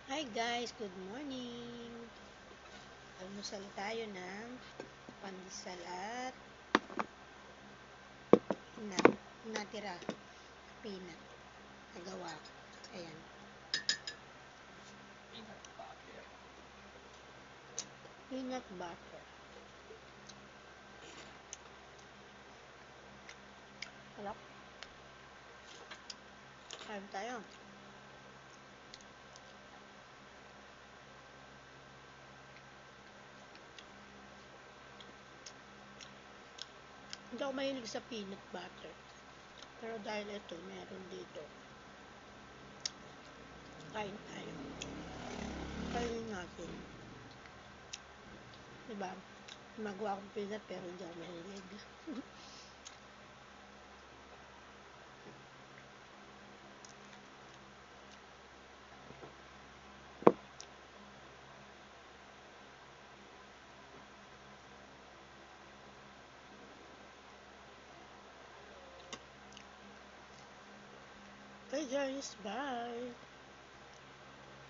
Hi guys, good morning. Almusal tayo ng pandesal at na, natira peanut. Nagawa ko. Ayan. Peanut butter. Sarap. Kain tayo. Hindi ako mahilig sa peanut butter. Pero dahil ito, meron dito. Kain tayo. Kainin natin. Diba? Magawa akong peanut pero hindi ako mahilig. Okay guys, bye!